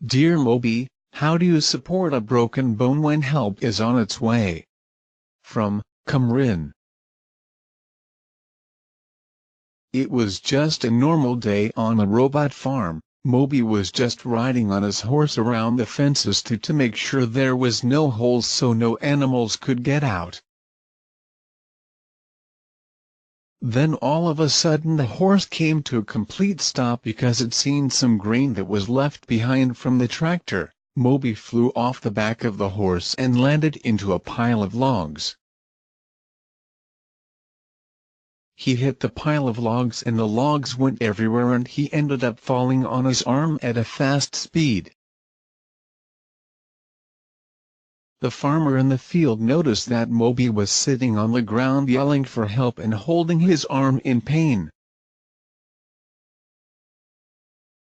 Dear Moby, how do you support a broken bone when help is on its way? From Kamrin. It was just a normal day on a robot farm. Moby was just riding on his horse around the fences to make sure there was no holes so no animals could get out. Then all of a sudden the horse came to a complete stop because it seen some grain that was left behind from the tractor. Moby flew off the back of the horse and landed into a pile of logs. He hit the pile of logs and the logs went everywhere and he ended up falling on his arm at a fast speed. The farmer in the field noticed that Moby was sitting on the ground yelling for help and holding his arm in pain.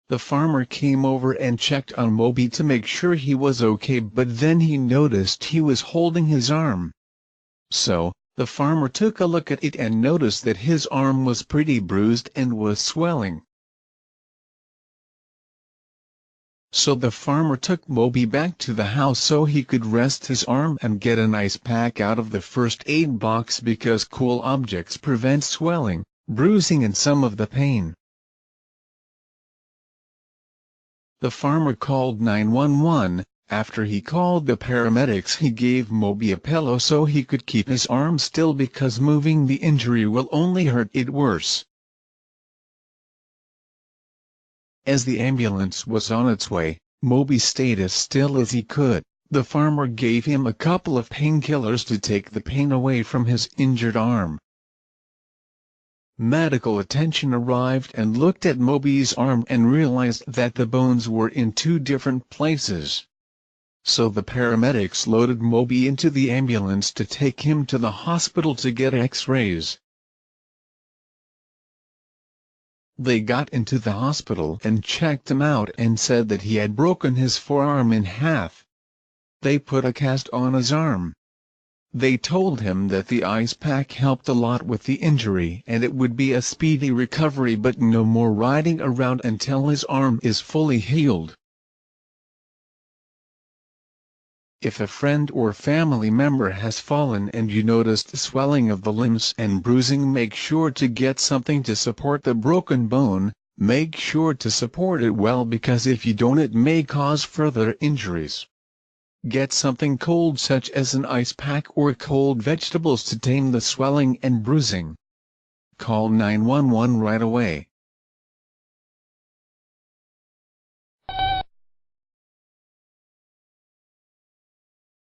The farmer came over and checked on Moby to make sure he was okay, but then he noticed he was holding his arm. So, the farmer took a look at it and noticed that his arm was pretty bruised and was swelling. So the farmer took Moby back to the house so he could rest his arm and get an ice pack out of the first aid box because cool objects prevent swelling, bruising and some of the pain. The farmer called 911. After he called the paramedics, he gave Moby a pillow so he could keep his arm still because moving the injury will only hurt it worse. As the ambulance was on its way, Moby stayed as still as he could. The farmer gave him a couple of painkillers to take the pain away from his injured arm. Medical attention arrived and looked at Moby's arm and realized that the bones were in two different places. So the paramedics loaded Moby into the ambulance to take him to the hospital to get X-rays. They got into the hospital and checked him out and said that he had broken his forearm in half. They put a cast on his arm. They told him that the ice pack helped a lot with the injury and it would be a speedy recovery, but no more riding around until his arm is fully healed. If a friend or family member has fallen and you noticed swelling of the limbs and bruising, make sure to get something to support the broken bone. Make sure to support it well because if you don't it may cause further injuries. Get something cold such as an ice pack or cold vegetables to tame the swelling and bruising. Call 911 right away.